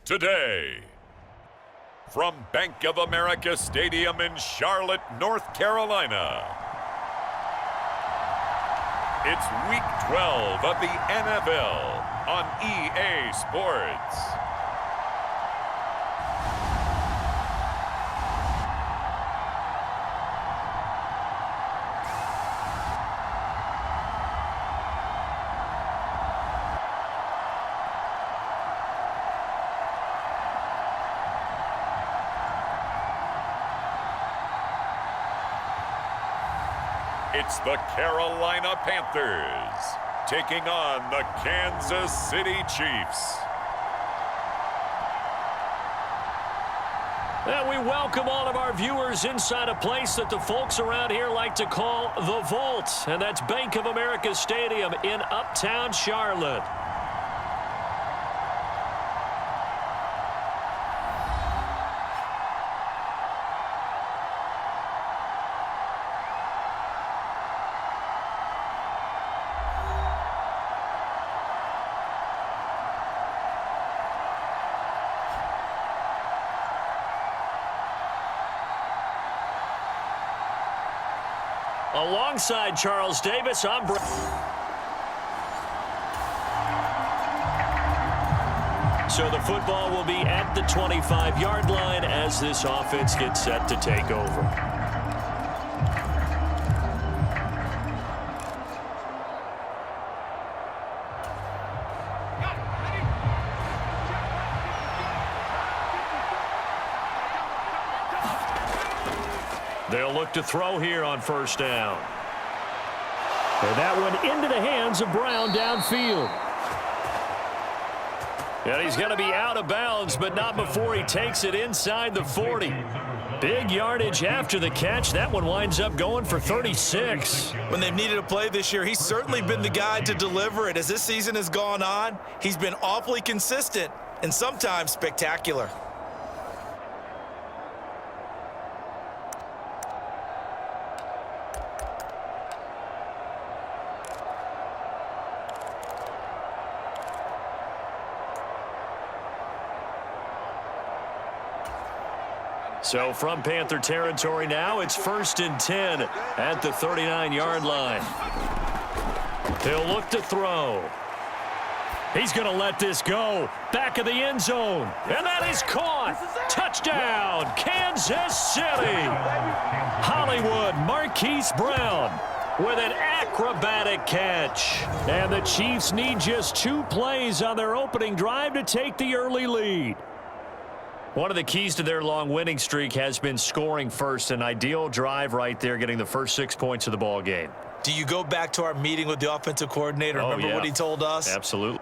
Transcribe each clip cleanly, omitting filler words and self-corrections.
today. From Bank of America Stadium in Charlotte, North Carolina, it's Week 12 of the NFL on EA Sports. It's the Carolina Panthers taking on the Kansas City Chiefs. And we welcome all of our viewers inside a place that the folks around here like to call the Vault. And that's Bank of America Stadium in Uptown Charlotte. Alongside Charles Davis, I'm So the football will be at the 25-yard line as this offense gets set to take over. They'll look to throw here on first down. And that one into the hands of Brown downfield. And he's going to be out of bounds, but not before he takes it inside the 40. Big yardage after the catch. That one winds up going for 36. When they've needed a play this year, he's certainly been the guy to deliver it. As this season has gone on, he's been awfully consistent and sometimes spectacular. So from Panther territory now, it's 1st and 10 at the 39-yard line. He'll look to throw. He's going to let this go. Back of the end zone. And that is caught. Touchdown, Kansas City. Hollywood Marquise Brown with an acrobatic catch. And the Chiefs need just 2 plays on their opening drive to take the early lead. One of the keys to their long winning streak has been scoring first. An ideal drive right there, getting the first 6 points of the ball game. Do you go back to our meeting with the offensive coordinator? Remember what he told us? Absolutely.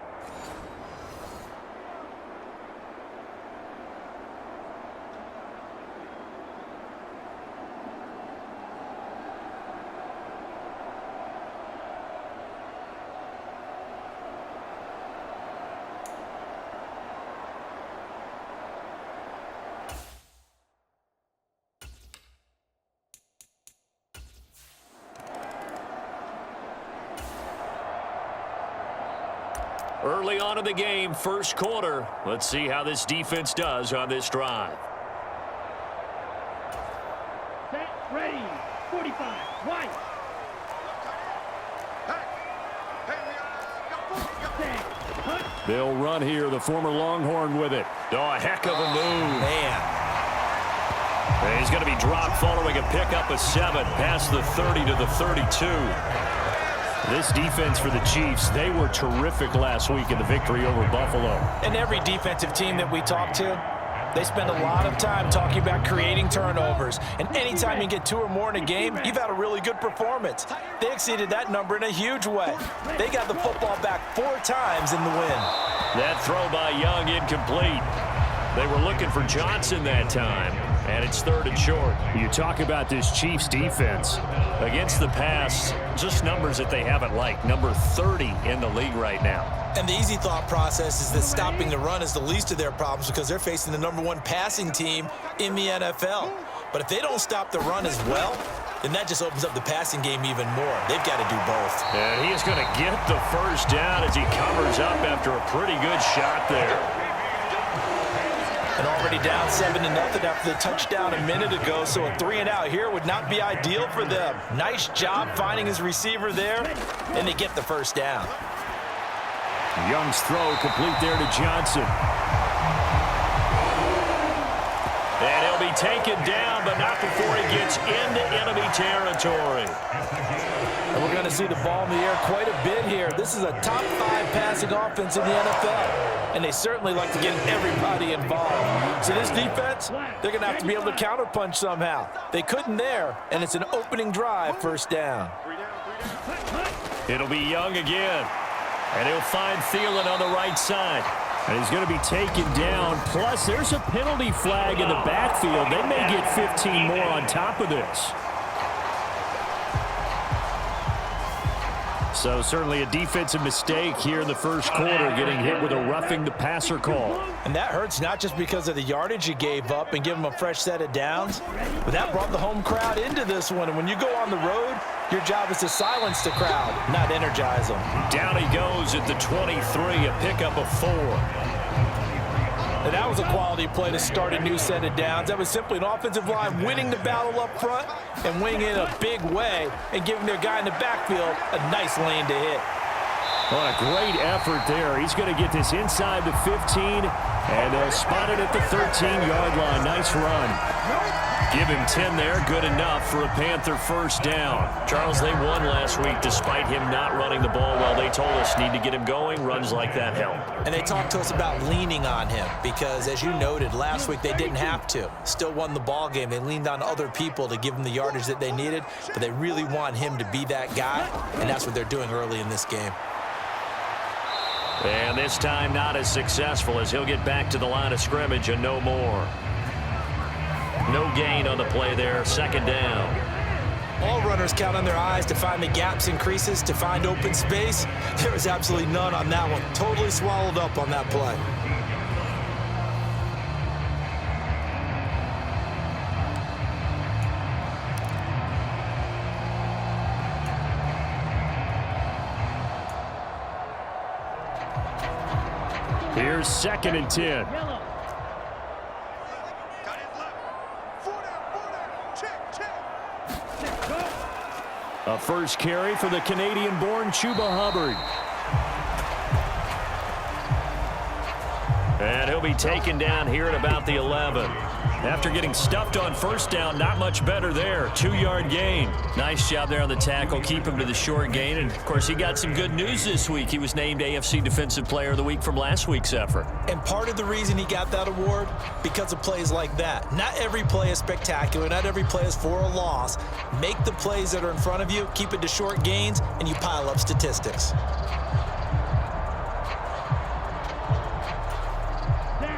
Early on in the game, first quarter. Let's see how this defense does on this drive. Set, ready, 45, white. They'll run here, the former Longhorn with it. Oh, a heck of a move. Man. And he's going to be dropped following a pickup of 7 past the 30 to the 32. This defense for the Chiefs, they were terrific last week in the victory over Buffalo. And every defensive team that we talk to, they spend a lot of time talking about creating turnovers. And anytime you get 2 or more in a game, you've had a really good performance. They exceeded that number in a huge way. They got the football back 4 times in the win. That throw by Young incomplete. They were looking for Johnson that time, and it's 3rd and short. You talk about this Chiefs defense. Against the pass, just numbers that they haven't liked. Number 30 in the league right now. And the easy thought process is that stopping the run is the least of their problems because they're facing the #1 passing team in the NFL. But if they don't stop the run as well, then that just opens up the passing game even more. They've got to do both. And he is going to get the first down as he covers up after a pretty good shot there. And already down 7-0 after the touchdown a minute ago, so a 3-and-out here would not be ideal for them. Nice job finding his receiver there, and they get the first down. Young's throw complete there to Johnson. And he'll be taken down, but not before he gets into enemy territory. And we're going to see the ball in the air quite a bit here. This is a top 5 passing offense in the NFL, and they certainly like to get everybody involved. So this defense, they're going to have to be able to counterpunch somehow. They couldn't there, and it's an opening drive, first down. It'll be Young again, and he'll find Thielen on the right side. And he's going to be taken down. Plus, there's a penalty flag in the backfield. They may get 15 more on top of this. So certainly a defensive mistake here in the first quarter, getting hit with a roughing the passer call. And that hurts not just because of the yardage you gave up and give them a fresh set of downs, but that brought the home crowd into this one. And when you go on the road, your job is to silence the crowd, not energize them. Down he goes at the 23, a pickup of 4. And that was a quality play to start a new set of downs. That was simply an offensive line winning the battle up front and winning it in a big way and giving their guy in the backfield a nice lane to hit. What a great effort there. He's going to get this inside the 15, and they'll spot it at the 13-yard line. Nice run. Give him 10 there. Good enough for a Panther first down. Charles, they won last week despite him not running the ball well. They told us need to get him going. Runs like that help. And they talked to us about leaning on him because, as you noted, last week they didn't have to. Still won the ball game. They leaned on other people to give them the yardage that they needed, but they really want him to be that guy, and that's what they're doing early in this game. And this time not as successful as he'll get back to the line of scrimmage and no more. No gain on the play there, second down. All runners count on their eyes to find the gaps and creases, to find open space. There was absolutely none on that one. Totally swallowed up on that play. Here's 2nd and 10. A first carry for the Canadian-born Chuba Hubbard. And he'll be taken down here at about the 11. After getting stuffed on first down, not much better there. 2-yard gain. Nice job there on the tackle. Keep him to the short gain. And, of course, he got some good news this week. He was named AFC Defensive Player of the Week from last week's effort. And part of the reason he got that award, because of plays like that. Not every play is spectacular. Not every play is for a loss. Make the plays that are in front of you, keep it to short gains, and you pile up statistics.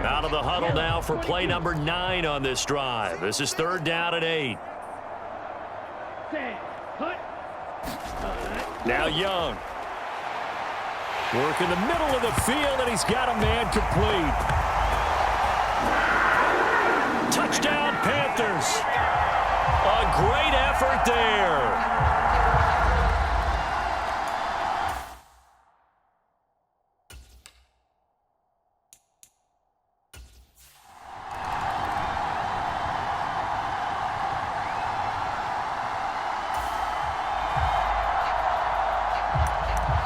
Out of the huddle now for play number 9 on this drive. This is 3rd down and 8. Now Young. Work in the middle of the field, and he's got a man complete. Touchdown, Panthers. A great effort there.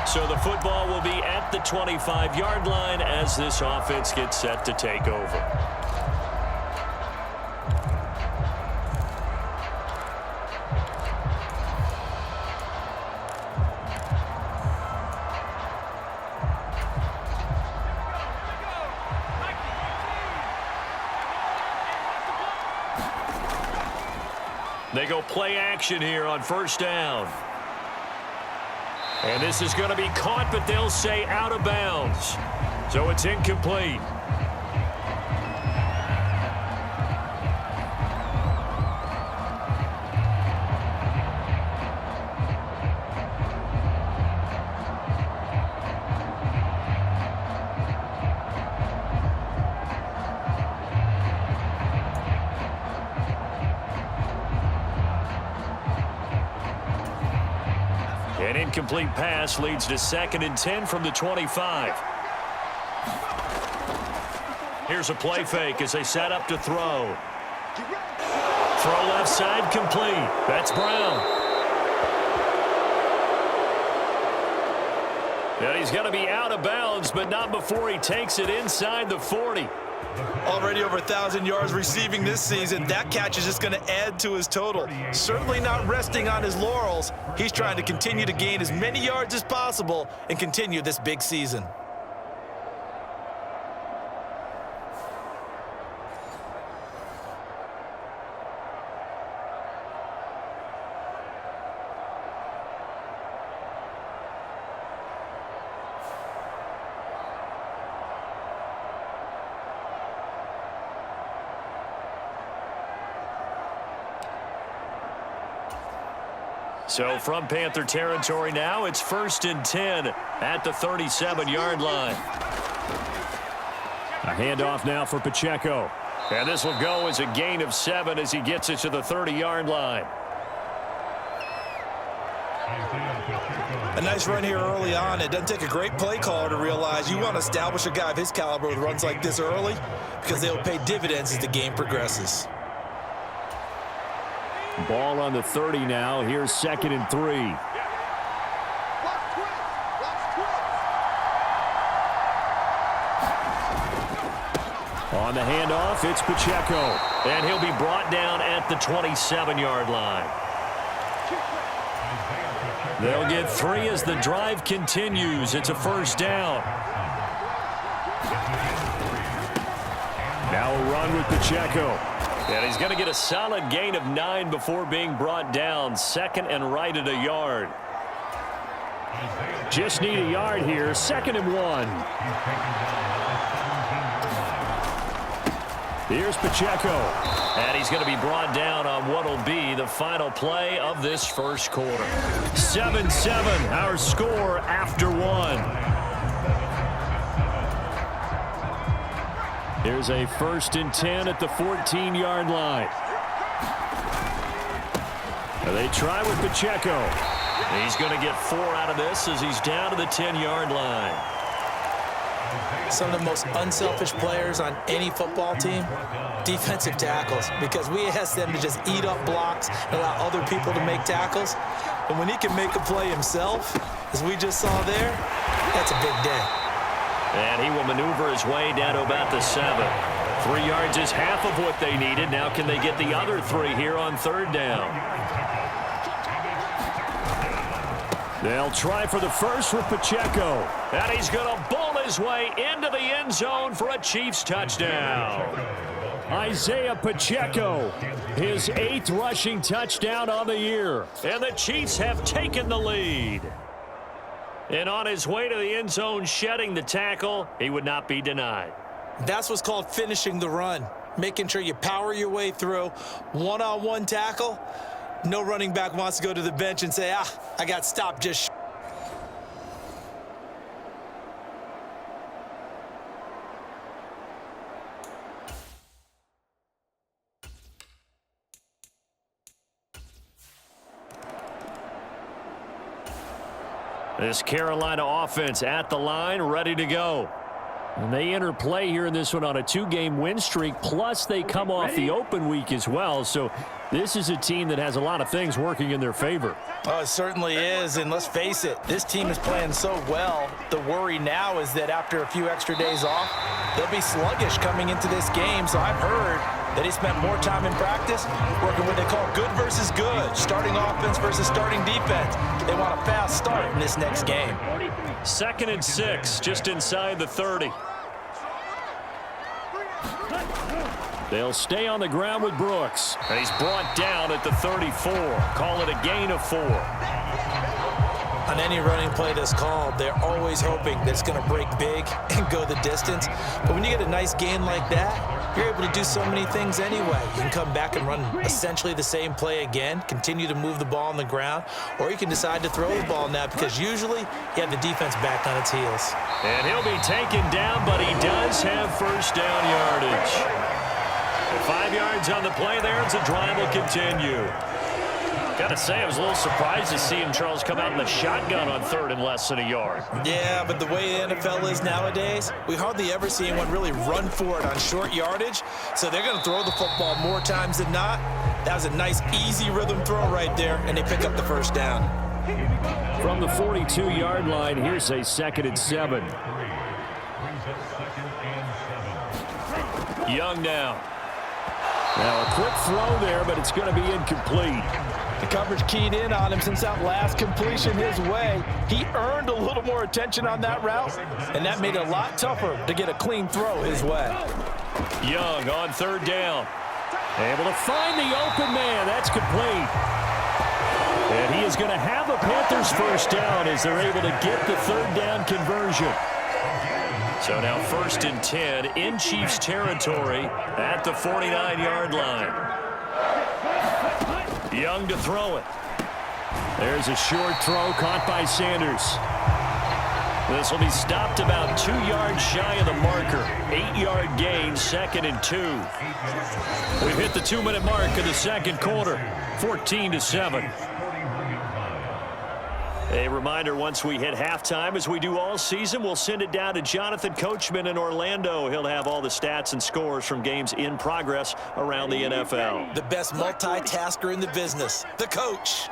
So the football will be at the 25-yard line as this offense gets set to take over. They go play action here on first down. And this is going to be caught, but they'll say out of bounds. So it's incomplete. An incomplete pass leads to 2nd and 10 from the 25. Here's a play fake as they set up to throw. Throw left side complete. That's Brown. And he's going to be out of bounds, but not before he takes it inside the 40. Already over 1,000 yards receiving this season. That catch is just going to add to his total. Certainly not resting on his laurels. He's trying to continue to gain as many yards as possible and continue this big season. So from Panther territory now, it's 1st and 10 at the 37-yard line. A handoff now for Pacheco. And this will go as a gain of 7 as he gets it to the 30-yard line. A nice run here early on. It doesn't take a great play caller to realize you want to establish a guy of his caliber with runs like this early because they'll pay dividends as the game progresses. Ball on the 30 now. Here's 2nd and 3. On the handoff, it's Pacheco. And he'll be brought down at the 27-yard line. They'll get 3 as the drive continues. It's a 1st down. Now a run with Pacheco. And he's going to get a solid gain of 9 before being brought down. 2nd and right at a yard. Just need a yard here. 2nd and 1. Here's Pacheco. And he's going to be brought down on what will be the final play of this first quarter. 7-7, our score after 1. Here's a 1st and 10 at the 14-yard line. They try with Pacheco. He's going to get 4 out of this as he's down to the 10-yard line. Some of the most unselfish players on any football team, defensive tackles, because we ask them to just eat up blocks and allow other people to make tackles. But when he can make a play himself, as we just saw there, that's a big day. And he will maneuver his way down to about the 7. 3 yards is half of what they needed. Now can they get the other 3 here on 3rd down? They'll try for the first with Pacheco. And he's going to bull his way into the end zone for a Chiefs touchdown. Isaiah Pacheco, his 8th rushing touchdown on the year. And the Chiefs have taken the lead. And on his way to the end zone, shedding the tackle, he would not be denied. That's what's called finishing the run. Making sure you power your way through. One-on-one tackle. No running back wants to go to the bench and say, I got stopped just This Carolina offense at the line, ready to go. And they enter play here in this one on a 2-game win streak, plus they come off the open week as well. So this is a team that has a lot of things working in their favor. Oh, it certainly is, and let's face it, this team is playing so well. The worry now is that after a few extra days off, they'll be sluggish coming into this game. So I've heard that they spent more time in practice working what they call good versus good, starting offense versus starting defense. They want a fast start in this next game. 2nd and 6, just inside the 30. They'll stay on the ground with Brooks. And he's brought down at the 34. Call it a gain of 4. On any running play that's called, they're always hoping that it's going to break big and go the distance. But when you get a nice gain like that, you're able to do so many things anyway. You can come back and run essentially the same play again, continue to move the ball on the ground, or you can decide to throw the ball now because usually you have the defense back on its heels. And he'll be taken down, but he does have 1st down yardage. 5 yards on the play there as the drive will continue. Gotta say, I was a little surprised to see him, Charles, come out in the shotgun on third and less than a yard. Yeah, but the way the NFL is nowadays, we hardly ever see anyone really run for it on short yardage. So they're going to throw the football more times than not. That was a nice, easy rhythm throw right there, and they pick up the first down. From the 42-yard line, here's a 2nd and 7. Young now. Now a quick throw there, but it's going to be incomplete. The coverage keyed in on him since that last completion his way. He earned a little more attention on that route, and that made it a lot tougher to get a clean throw his way. Young on 3rd down. Able to find the open man. That's complete. And he is going to have a Panthers first down as they're able to get the 3rd down conversion. So now 1st and 10 in Chiefs territory at the 49-yard line. Young to throw it. There's a short throw caught by Sanders. This will be stopped about 2 yards shy of the marker. 8-yard gain, 2nd and 2. We've hit the 2-minute mark of the 2nd quarter. 14-7. A reminder, once we hit halftime, as we do all season, we'll send it down to Jonathan Coachman in Orlando. He'll have all the stats and scores from games in progress around the NFL. The best multitasker in the business, the coach.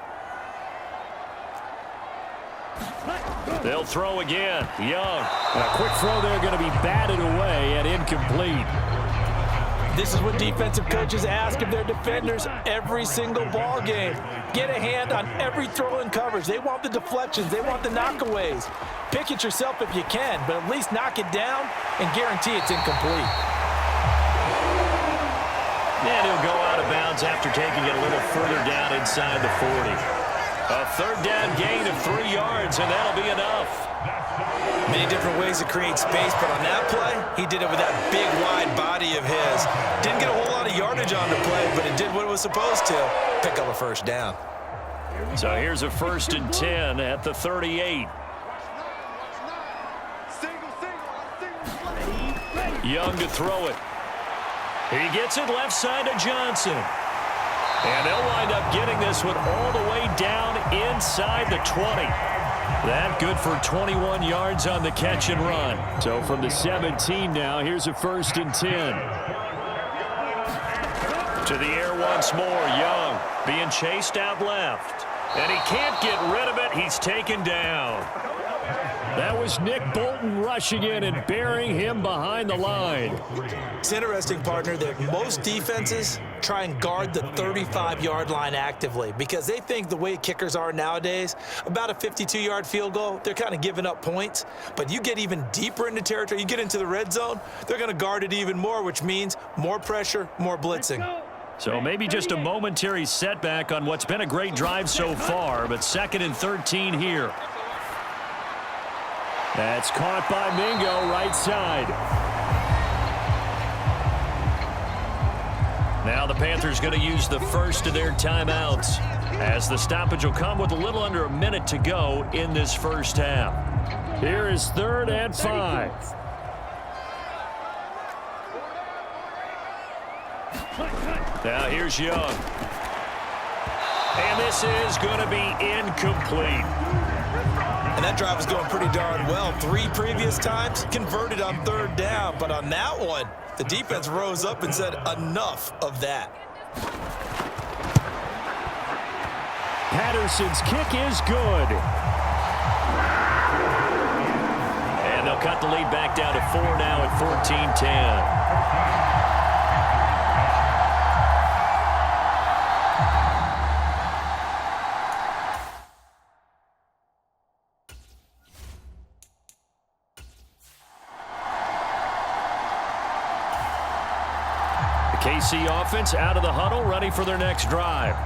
They'll throw again. Young. And a quick throw there going to be batted away and incomplete. This is what defensive coaches ask of their defenders every single ball game. Get a hand on every throw in coverage. They want the deflections. They want the knockaways. Pick it yourself if you can, but at least knock it down and guarantee it's incomplete. And he'll go out of bounds after taking it a little further down inside the 40. A 3rd down gain of 3 yards, and that'll be enough. Many different ways to create space, but on that play, he did it with that big, wide body of his. Didn't get a whole lot of yardage on the play, but it did what it was supposed to. Pick up a first down. So here's a 1st and 10 at the 38. Young to throw it. He gets it left side to Johnson. And they'll wind up getting this one all the way down inside the 20. That good for 21 yards on the catch and run. So from the 17 now, here's a 1st and 10. To the air once more. Young being chased out left. And he can't get rid of it. He's taken down. That was Nick Bolton rushing in and burying him behind the line. It's interesting, partner, that most defenses try and guard the 35-yard line actively because they think the way kickers are nowadays, about a 52-yard field goal, they're kind of giving up points. But you get even deeper into territory, you get into the red zone, they're going to guard it even more, which means more pressure, more blitzing. So maybe just a momentary setback on what's been a great drive so far, but 2nd and 13 here. That's caught by Mingo, right side. Now the Panthers going to use the first of their timeouts, as the stoppage will come with a little under a minute to go in this first half. Here is 3rd and 5. Now here's Young. And this is going to be incomplete. And that drive was going pretty darn well. 3 previous times, converted on 3rd down. But on that one, the defense rose up and said, enough of that. Patterson's kick is good. And they'll cut the lead back down to 4 now at 14-10. KC offense out of the huddle, ready for their next drive.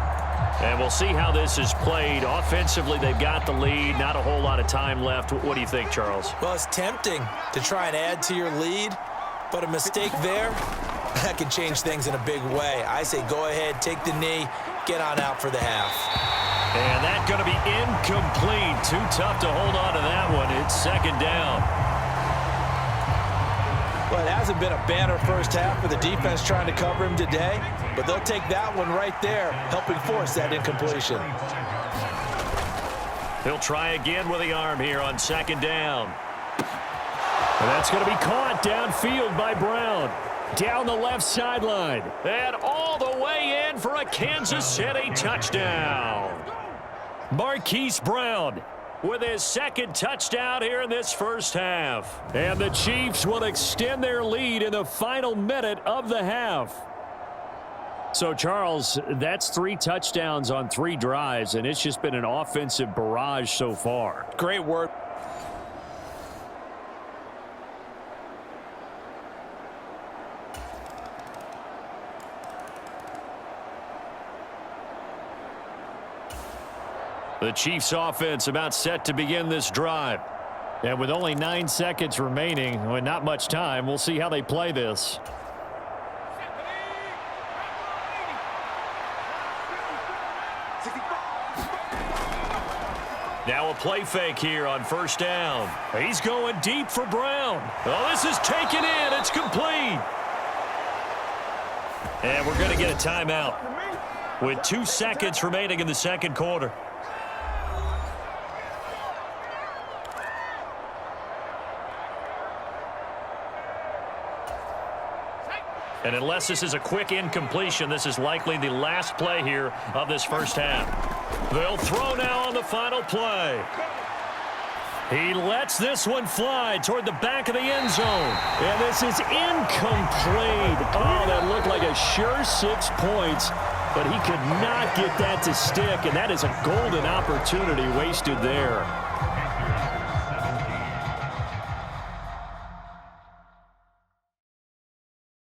And we'll see how this is played. Offensively, they've got the lead. Not a whole lot of time left. What do you think, Charles? Well, it's tempting to try and add to your lead, but a mistake there, that can change things in a big way. I say go ahead, take the knee, get on out for the half. And that's going to be incomplete. Too tough to hold on to that one. It's 2nd down. Well, it hasn't been a banner first half for the defense trying to cover him today, but they'll take that one right there, helping force that incompletion. He'll try again with the arm here on second down. And that's going to be caught downfield by Brown. Down the left sideline. And all the way in for a Kansas City touchdown. Marquise Brown with his second touchdown here in this first half. And the Chiefs will extend their lead in the final minute of the half. So, Charles, that's 3 touchdowns on 3 drives, and it's just been an offensive barrage so far. Great work. The Chiefs offense about set to begin this drive. And with only 9 seconds remaining, with not much time, we'll see how they play this. Now a play fake here on first down. He's going deep for Brown. Oh, this is taken in. It's complete. And we're going to get a timeout with 2 seconds remaining in the second quarter. And unless this is a quick incompletion, this is likely the last play here of this first half. They'll throw now on the final play. He lets this one fly toward the back of the end zone. And this is incomplete. Oh, that looked like a sure 6 points, but he could not get that to stick, and that is a golden opportunity wasted there.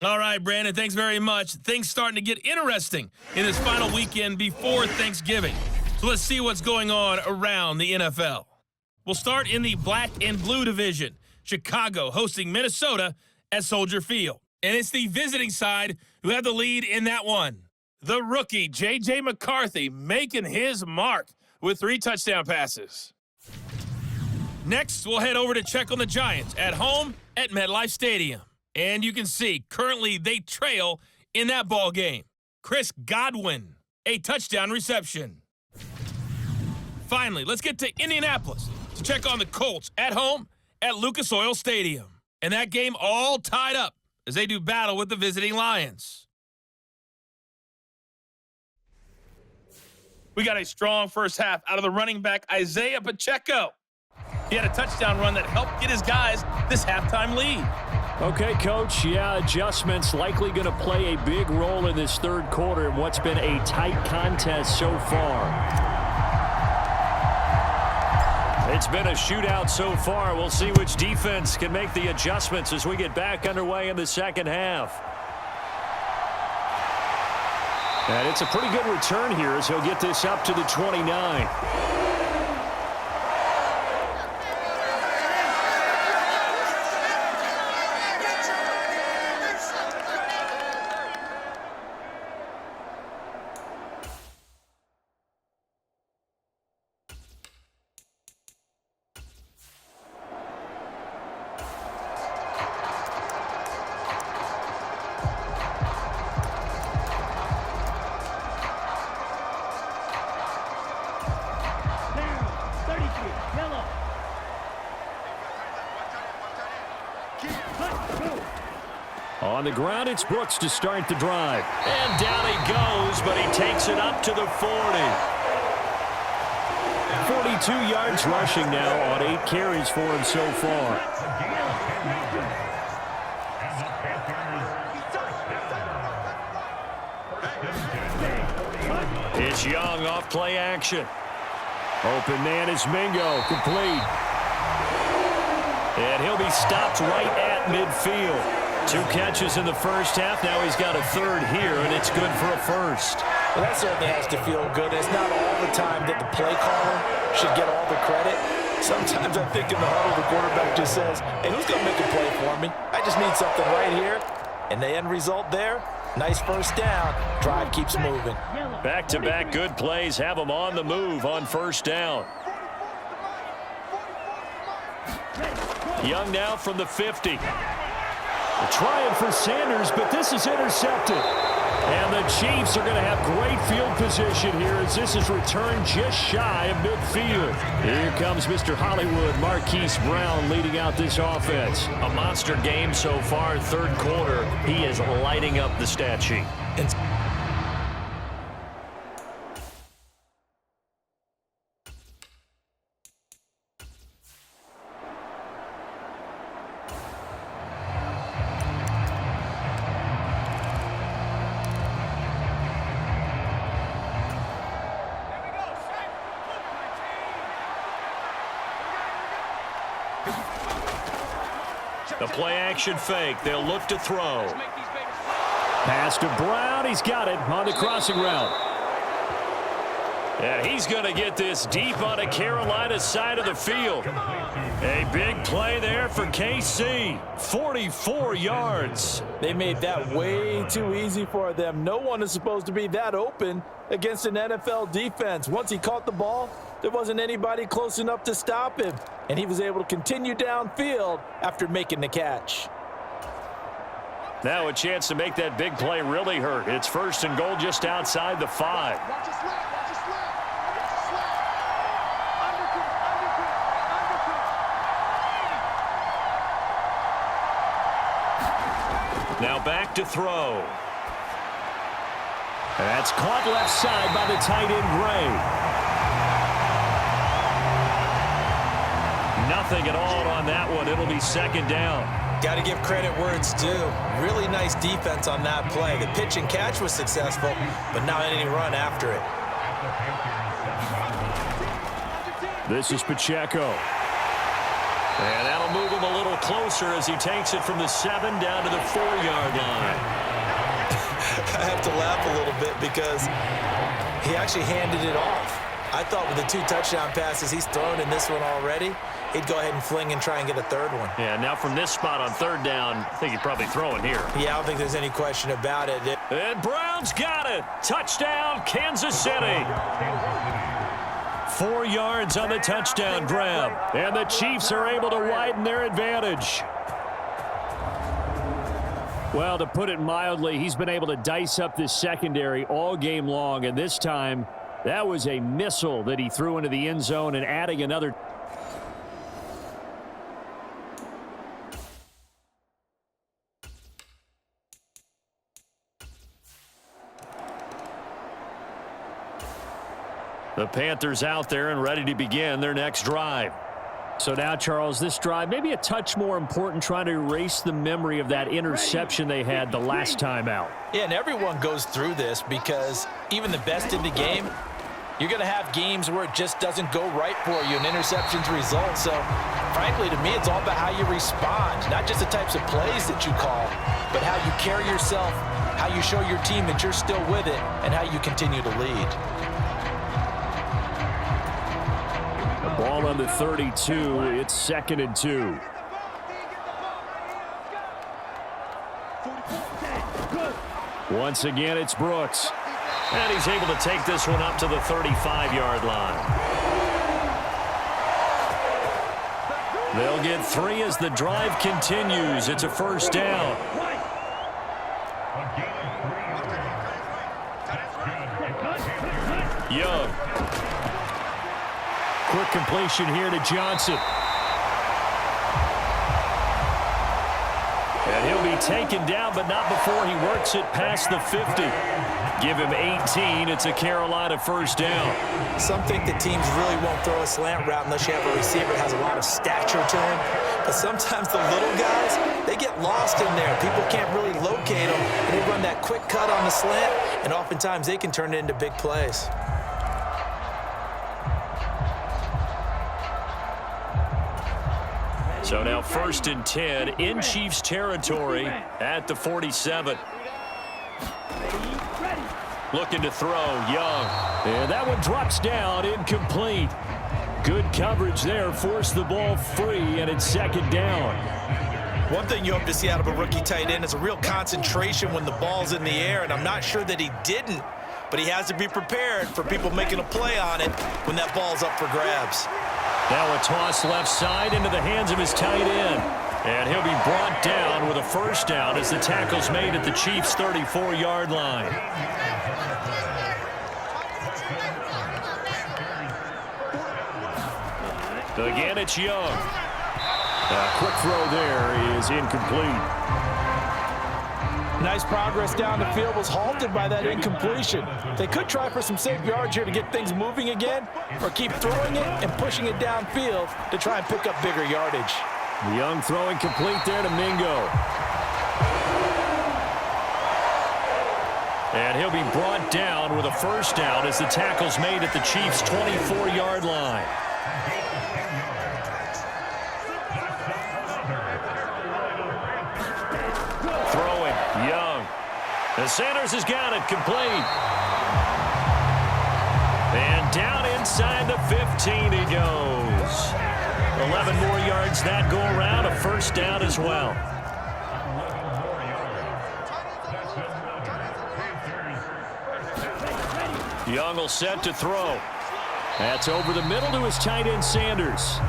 All right, Brandon, thanks very much. Things starting to get interesting in this final weekend before Thanksgiving. So let's see what's going on around the NFL. We'll start in the black and blue division. Chicago hosting Minnesota at Soldier Field. And it's the visiting side who have the lead in that one. The rookie, J.J. McCarthy, making his mark with 3 touchdown passes. Next, we'll head over to check on the Giants at home at MetLife Stadium. And you can see, currently they trail in that ball game. Chris Godwin, a touchdown reception. Finally, let's get to Indianapolis to check on the Colts at home at Lucas Oil Stadium. And that game all tied up as they do battle with the visiting Lions. We got a strong first half out of the running back, Isaiah Pacheco. He had a touchdown run that helped get his guys this halftime lead. Okay, Coach, yeah, adjustments likely going to play a big role in this third quarter in what's been a tight contest so far. It's been a shootout so far. We'll see which defense can make the adjustments as we get back underway in the second half. And it's a pretty good return here as he'll get this up to the 29. On the ground, it's Brooks to start the drive. And down he goes, but he takes it up to the 40. 42 yards rushing now on 8 carries for him so far. It's Young off play action. Open man is Mingo, complete. And he'll be stopped right at midfield. 2 catches in the first half. Now he's got a third here, and it's good for a first. Well, that certainly has to feel good. It's not all the time that the play caller should get all the credit. Sometimes I think in the huddle, the quarterback just says, hey, who's going to make a play for me? I just need something right here. And the end result there, nice first down. Drive keeps moving. Back-to-back good plays have them on the move on first down. Young now from the 50. Trying for Sanders, but this is intercepted. And the Chiefs are going to have great field position here as this is returned just shy of midfield. Here comes Mr. Hollywood, Marquise Brown, leading out this offense. A monster game so far, third quarter. He is lighting up the stat sheet. The play-action fake. They'll look to throw. Pass to Brown. He's got it on the crossing route. And he's going to get this deep on the Carolina side of the field. A big play there for KC. 44 yards. They made that way too easy for them. No one is supposed to be that open against an NFL defense. Once he caught the ball, there wasn't anybody close enough to stop him, and he was able to continue downfield after making the catch. Now a chance to make that big play really hurt. It's first and goal just outside the 5. Now back to throw. That's caught left side by the tight end, Gray. Nothing at all on that one. It'll be second down. Got to give credit where it's due. Really nice defense on that play. The pitch and catch was successful, but not any run after it. This is Pacheco. And that'll move him a little closer as he takes it from the 7 down to the 4-yard line. I have to laugh a little bit because he actually handed it off. I thought with the 2 touchdown passes he's thrown in this one already, he'd go ahead and fling and try and get a third one. Yeah, now from this spot on third down, I think he'd probably throw it here. Yeah, I don't think there's any question about it. And Brown's got it. Touchdown, Kansas City. 4 yards on the touchdown grab. And the Chiefs are able to widen their advantage. Well, to put it mildly, he's been able to dice up this secondary all game long, and this time that was a missile that he threw into the end zone and adding another. The Panthers out there and ready to begin their next drive. So now, Charles, this drive maybe a touch more important, trying to erase the memory of that interception they had the last time out. Yeah, and everyone goes through this because even the best in the game, you're going to have games where it just doesn't go right for you and interceptions result. So, frankly, to me, it's all about how you respond, not just the types of plays that you call, but how you carry yourself, how you show your team that you're still with it, and how you continue to lead. Ball on the 32. It's 2nd and 2. Once again, it's Brooks. And he's able to take this one up to the 35-yard line. They'll get 3 as the drive continues. It's a first down. Young. Quick completion here to Johnson. And he'll be taken down, but not before he works it past the 50. Give him 18. It's a Carolina first down. Some think that teams really won't throw a slant route unless you have a receiver that has a lot of stature to him. But sometimes the little guys, they get lost in there. People can't really locate them. And they run that quick cut on the slant, and oftentimes they can turn it into big plays. So now 1st and 10 in Chiefs territory at the 47. Looking to throw, Young. And that one drops down, incomplete. Good coverage there, forced the ball free, and it's 2nd down. One thing you hope to see out of a rookie tight end is a real concentration when the ball's in the air, and I'm not sure that he didn't, but he has to be prepared for people making a play on it when that ball's up for grabs. Now a toss left side into the hands of his tight end. And he'll be brought down with a first down as the tackle's made at the Chiefs' 34-yard line. Again, it's Young. A quick throw there is incomplete. Nice progress down the field was halted by that incompletion. They could try for some safe yards here to get things moving again, or keep throwing it and pushing it downfield to try and pick up bigger yardage. Young throwing complete there to Mingo. And he'll be brought down with a first down as the tackle's made at the Chiefs' 24-yard line. Young. And Sanders has got it complete. And down inside the 15 he goes. 11 more yards that go around. A first down as well. Young will set to throw. That's over the middle to his tight end Sanders.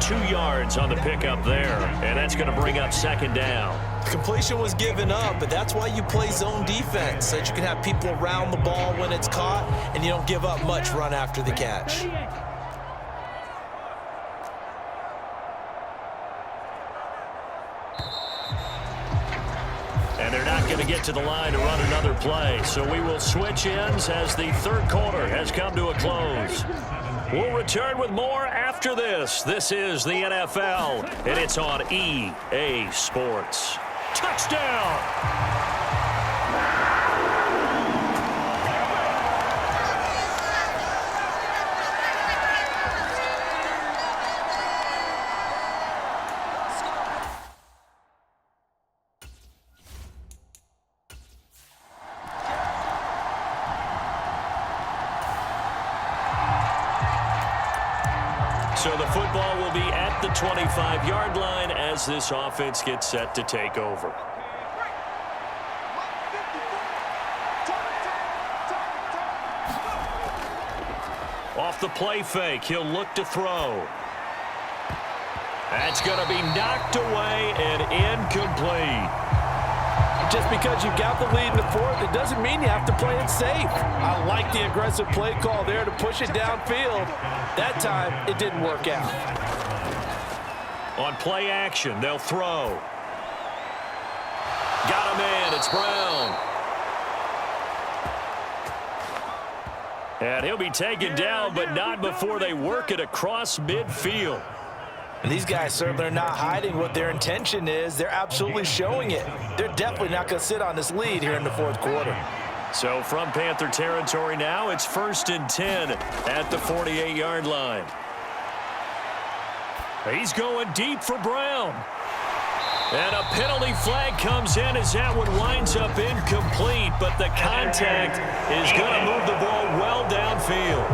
2 yards on the pickup there, and that's going to bring up second down. Completion was given up, but that's why you play zone defense, so that you can have people around the ball when it's caught, and you don't give up much run after the catch. And they're not going to get to the line to run another play, so we will switch ends as the third quarter has come to a close. We'll return with more after this. This is the NFL, and it's on EA Sports. Touchdown! So the football will be at the 25-yard line as this offense gets set to take over. Off the play fake, he'll look to throw. That's going to be knocked away and incomplete. Just because you got the lead in the fourth, it doesn't mean you have to play it safe. I like the aggressive play call there to push it downfield. That time, it didn't work out. On play action, they'll throw. Got him in. It's Brown. And he'll be taken down, but not before they work it across midfield. And these guys certainly are not hiding what their intention is. They're absolutely showing it. They're definitely not going to sit on this lead here in the fourth quarter. So from Panther territory now, it's 1st and 10 at the 48-yard line. He's going deep for Brown. And a penalty flag comes in as that one winds up incomplete, but the contact is going to move the ball well downfield.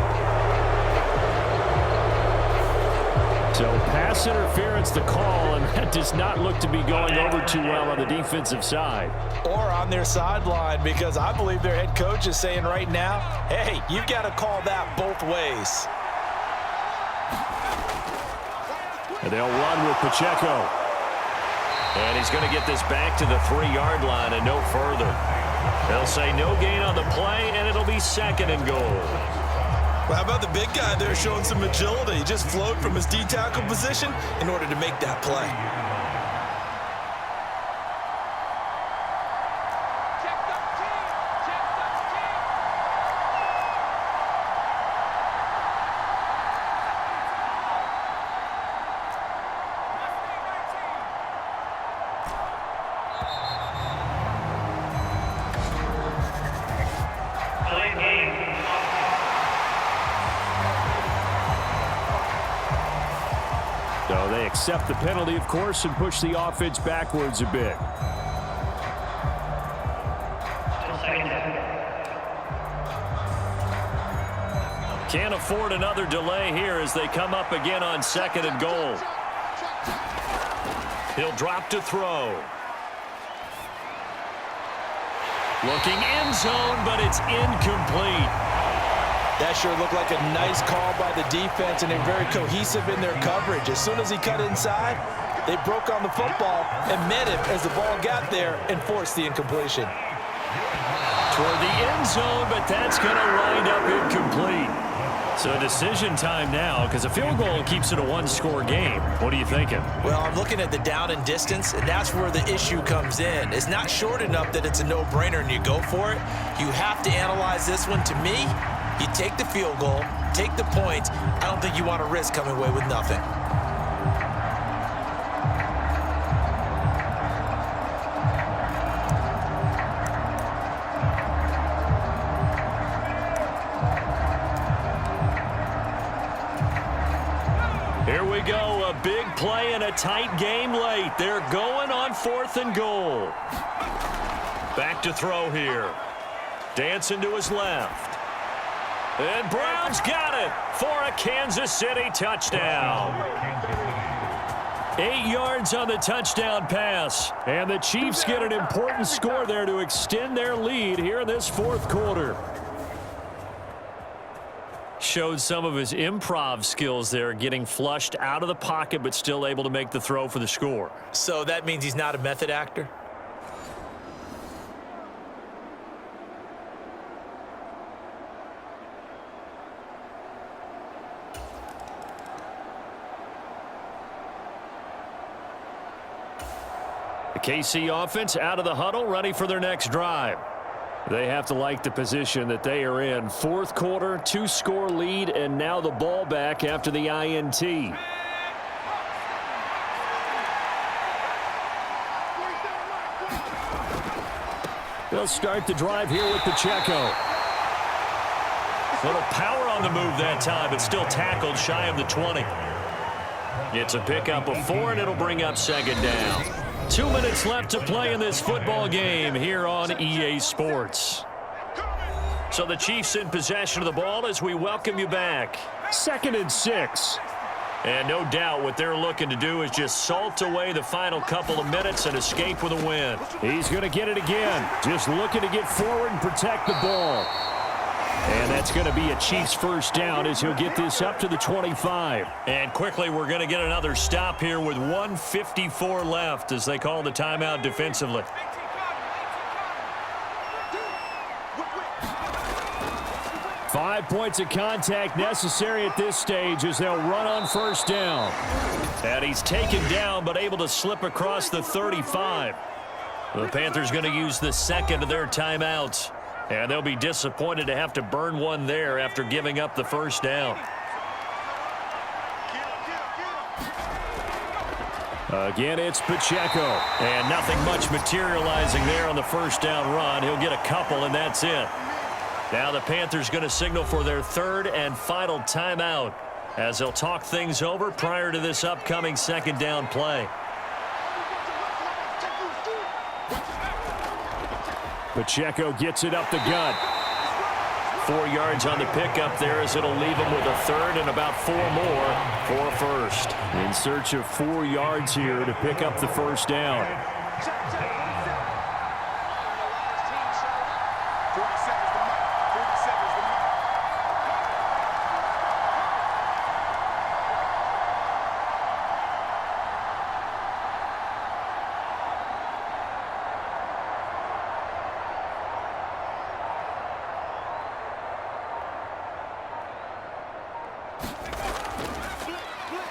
So pass interference the call, and that does not look to be going over too well on the defensive side. Or on their sideline, because I believe their head coach is saying right now, hey, you've got to call that both ways. And they'll run with Pacheco. And he's going to get this back to the 3-yard line and no further. They'll say no gain on the play, and it'll be 2nd and goal. Well, how about the big guy there showing some agility? He just flowed from his D-tackle position in order to make that play. So they accept the penalty, of course, and push the offense backwards a bit. Can't afford another delay here as they come up again on 2nd and goal. He'll drop to throw. Looking end zone, but it's incomplete. That sure looked like a nice call by the defense, and they're very cohesive in their coverage. As soon as he cut inside, they broke on the football and met him as the ball got there and forced the incompletion. Toward the end zone, but that's going to wind up incomplete. So decision time now, because a field goal keeps it a one-score game. What are you thinking? Well, I'm looking at the down and distance, and that's where the issue comes in. It's not short enough that it's a no-brainer and you go for it. You have to analyze this one. To me, you take the field goal, take the points. I don't think you want to risk coming away with nothing. Here we go, a big play and a tight game late. They're going on 4th and goal. Back to throw here. Dancing to his left. And Brown's got it for a Kansas City touchdown. 8 yards on the touchdown pass. And the Chiefs get an important score there to extend their lead here in this 4th quarter. Showed some of his improv skills there, getting flushed out of the pocket but still able to make the throw for the score. So that means he's not a method actor? The KC offense out of the huddle, ready for their next drive. They have to like the position that they are in. 4th quarter, 2-score lead, and now the ball back after the INT. They'll start the drive here with Pacheco. Little power on the move that time, but still tackled shy of the 20. It's a pickup of 4, and it'll bring up 2nd down. 2 minutes left to play in this football game here on EA Sports. So the Chiefs in possession of the ball as we welcome you back. 2nd and 6. And no doubt what they're looking to do is just salt away the final couple of minutes and escape with a win. He's going to get it again. Just looking to get forward and protect the ball. And that's going to be a Chiefs first down as he'll get this up to the 25. And quickly we're going to get another stop here with 1:54 left as they call the timeout defensively. Five points of contact necessary at this stage as they'll run on first down. And he's taken down but able to slip across the 35. The Panthers going to use the second of their timeouts. And they'll be disappointed to have to burn one there after giving up the first down. Again, it's Pacheco. And nothing much materializing there on the first down run. He'll get a couple, and that's it. Now the Panthers going to signal for their 3rd and final timeout as they'll talk things over prior to this upcoming 2nd down play. Pacheco gets it up the gut. 4 yards on the pickup there as it'll leave him with a 3rd and about 4 more for a first. In search of 4 yards here to pick up the first down.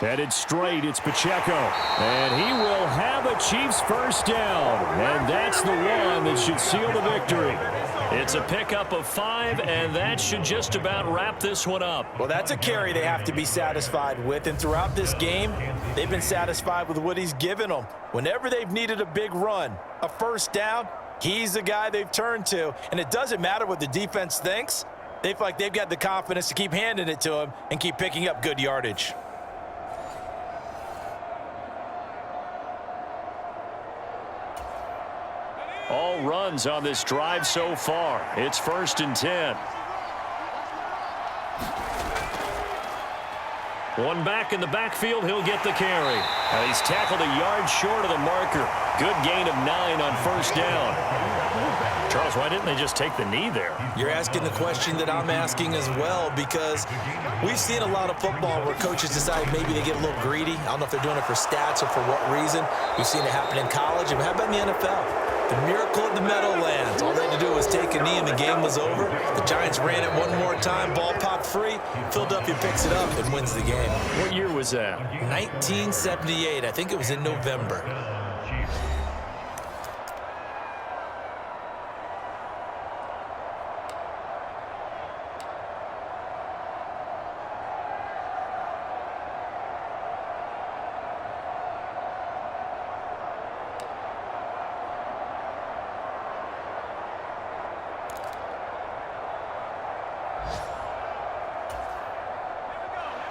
Headed straight, it's Pacheco. And he will have a Chiefs first down. And that's the one that should seal the victory. It's a pickup of 5, and that should just about wrap this one up. Well, that's a carry they have to be satisfied with. And throughout this game, they've been satisfied with what he's given them. Whenever they've needed a big run, a first down, he's the guy they've turned to. And it doesn't matter what the defense thinks. They feel like they've got the confidence to keep handing it to him and keep picking up good yardage. All runs on this drive so far. It's 1st and 10. One back in the backfield. He'll get the carry. And he's tackled a yard short of the marker. Good gain of 9 on first down. Charles, why didn't they just take the knee there? You're asking the question that I'm asking as well, because we've seen a lot of football where coaches decide maybe they get a little greedy. I don't know if they're doing it for stats or for what reason. We've seen it happen in college. And how about in the NFL? The miracle of the Meadowlands. All they had to do was take a knee and the game was over. The Giants ran it one more time. Ball popped free. Philadelphia picks it up and wins the game. What year was that? 1978. I think it was in November.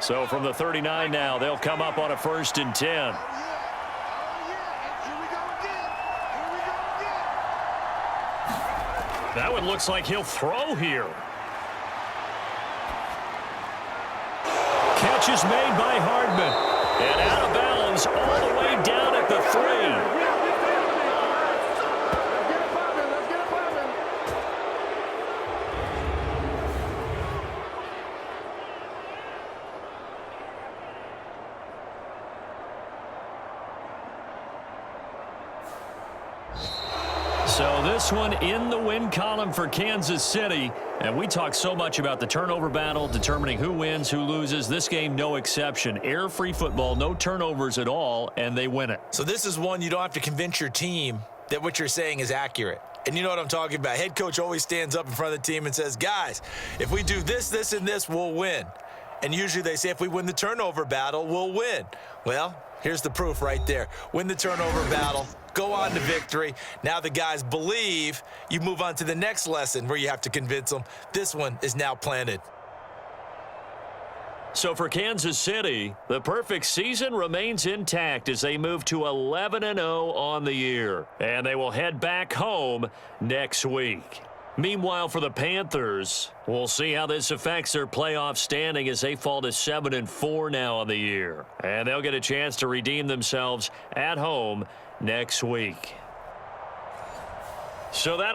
So from the 39 now, they'll come up on a 1st and 10. That one looks like he'll throw here. Catch is made by Hardman. And out of bounds all the way down at the 3. So this one in the win column for Kansas City. And we talk so much about the turnover battle, determining who wins, who loses. This game, no exception. Air-free football, no turnovers at all, and they win it. So this is one you don't have to convince your team that what you're saying is accurate. And you know what I'm talking about. Head coach always stands up in front of the team and says, guys, if we do this, this, and this, we'll win. And usually they say if we win the turnover battle, we'll win. Well, here's the proof right there. Win the turnover battle. Go on to victory. Now the guys believe. You move on to the next lesson where you have to convince them. This one is now planted. So for Kansas City, the perfect season remains intact as they move to 11-0 on the year. And they will head back home next week. Meanwhile, for the Panthers, we'll see how this affects their playoff standing as they fall to 7-4 now on the year. And they'll get a chance to redeem themselves at home next week. So that